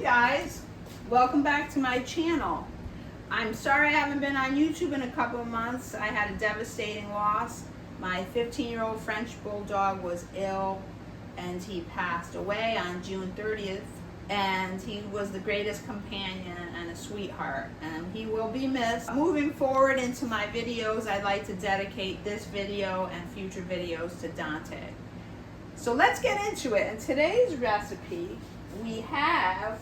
guys, welcome back to my channel. I'm sorry I haven't been on YouTube in a couple of months. I had a devastating loss. My 15-year-old French bulldog was ill and he passed away on June 30th, and he was the greatest companion and a sweetheart, and he will be missed. Moving forward into my videos, I'd like to dedicate this video and future videos to Dante. So let's get into it. In today's recipe, we have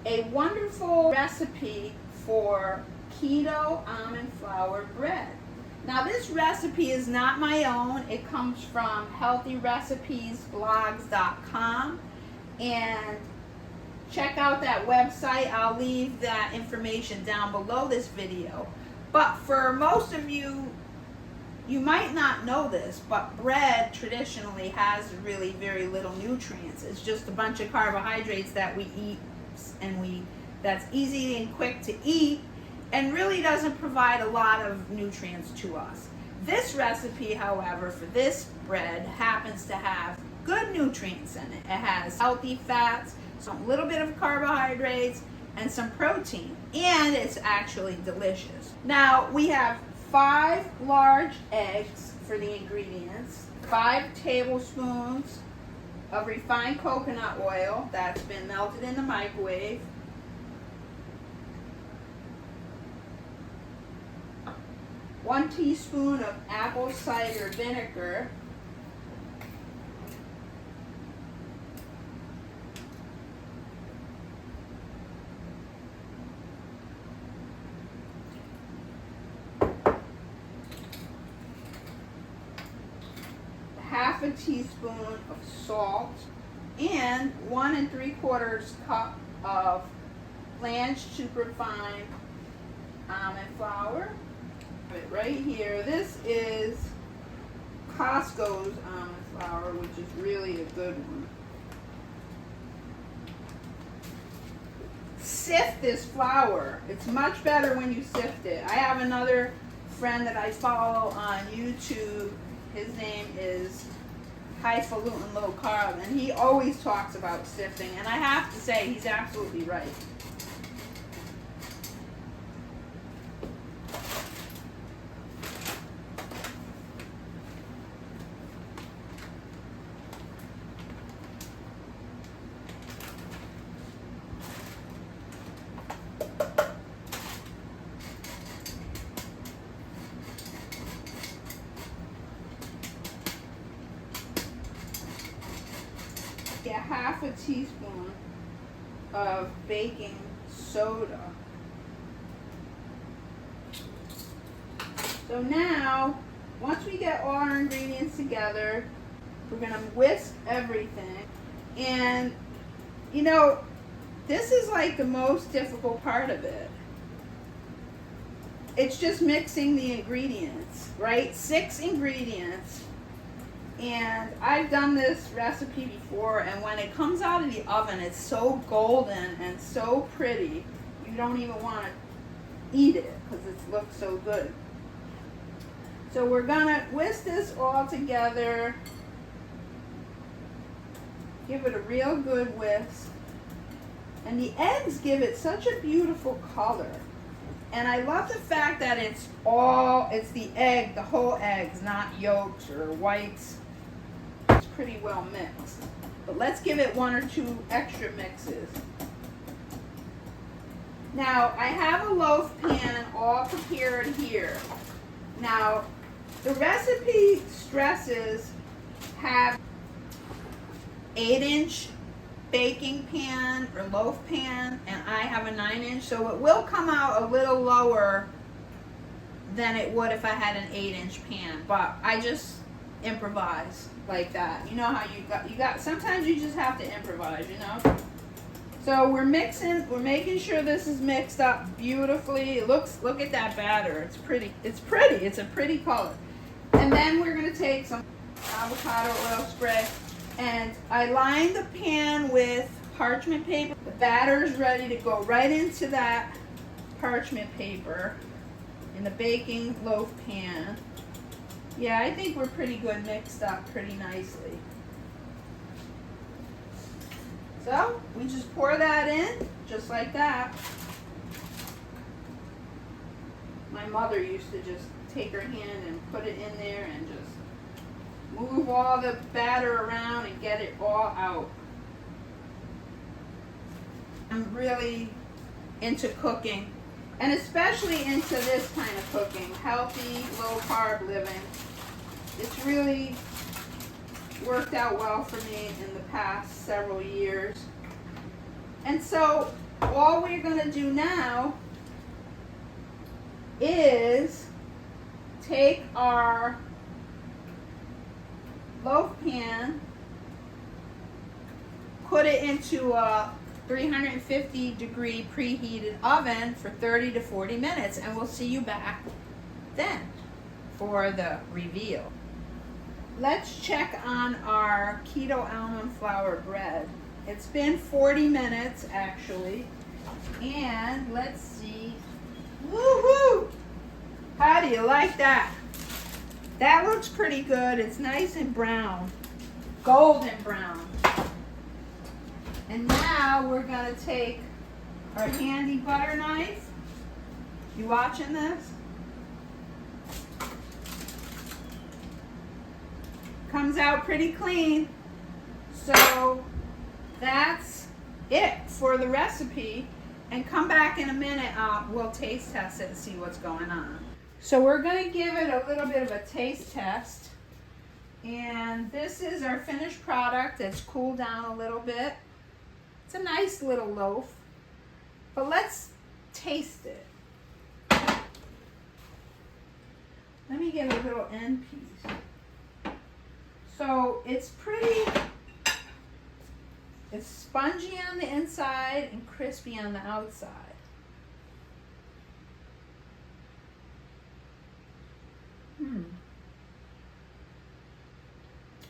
a wonderful recipe for keto almond flour bread. Now this recipe is not my own. It comes from healthyrecipesblogs.com, and check out that website. I'll leave that information down below this video. But for most of you, you might not know this, but bread traditionally has really very little nutrients. It's just a bunch of carbohydrates that we eat, and that's easy and quick to eat, and really doesn't provide a lot of nutrients to us. This recipe, however, for this bread happens to have good nutrients in it. It has healthy fats, some little bit of carbohydrates, and some protein, and it's actually delicious. Now we have 5 large eggs for the ingredients, 5 tablespoons of refined coconut oil that's been melted in the microwave, 1 teaspoon of apple cider vinegar, 1/2 teaspoon of salt, and 1 3/4 cup of blanched superfine almond flour. Right here, this is Costco's almond flour, which is really a good one. Sift this flour. It's much better when you sift it. I have another friend that I follow on YouTube. His name is Highfalutin Low Carb, and he always talks about sifting, and I have to say he's absolutely right. Get 1/2 teaspoon of baking soda. So now, once we get all our ingredients together, we're gonna whisk everything. And you know, this is like the most difficult part of it. It's just mixing the ingredients, right? 6 ingredients. And I've done this recipe before, and when it comes out of the oven, it's so golden and so pretty, you don't even want to eat it because it looks so good. So we're gonna whisk this all together, give it a real good whisk, and the eggs give it such a beautiful color. And I love the fact that it's the egg, the whole eggs, not yolks or whites. It's pretty well mixed. But let's give it 1 or 2 extra mixes. Now, I have a loaf pan all prepared here. Now, the recipe stresses have 8-inch baking pan or loaf pan, and I have a 9-inch, so it will come out a little lower than it would if I had an 8-inch pan, but I just improvise like that. You know how you got sometimes you just have to improvise, you know. So we're making sure this is mixed up beautifully. Look at that batter. It's pretty, it's a pretty color. And then we're gonna take some avocado oil spray, and I line the pan with parchment paper. The batter is ready to go right into that parchment paper in the baking loaf pan. Yeah, I think we're pretty good mixed up pretty nicely. So we just pour that in, just like that. My mother used to just take her hand and put it in there and just move all the batter around and get it all out. I'm really into cooking, and especially into this kind of cooking, healthy, low carb living. It's really worked out well for me in the past several years. And so all we're going to do now is take our loaf pan, put it into a 350 degree preheated oven for 30 to 40 minutes, and we'll see you back then for the reveal. Let's check on our keto almond flour bread. It's been 40 minutes actually, and let's see. Woohoo! How do you like that? That looks pretty good. It's nice and brown, golden brown. And now we're going to take our handy butter knife. You watching this? Comes out pretty clean. So that's it for the recipe. And come back in a minute, we'll taste test it and see what's going on. So we're going to give it a little bit of a taste test. And this is our finished product. It's cooled down a little bit. It's a nice little loaf. But let's taste it. Let me get a little end piece. So it's spongy on the inside and crispy on the outside.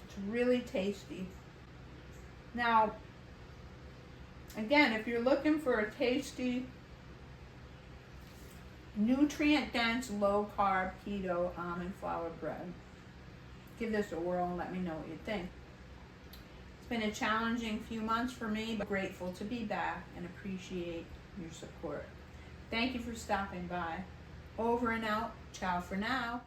It's really tasty. Now, again, if you're looking for a tasty, nutrient-dense, low-carb, keto almond flour bread, give this a whirl and let me know what you think. It's been a challenging few months for me, but grateful to be back and appreciate your support. Thank you for stopping by. Over and out. Ciao for now.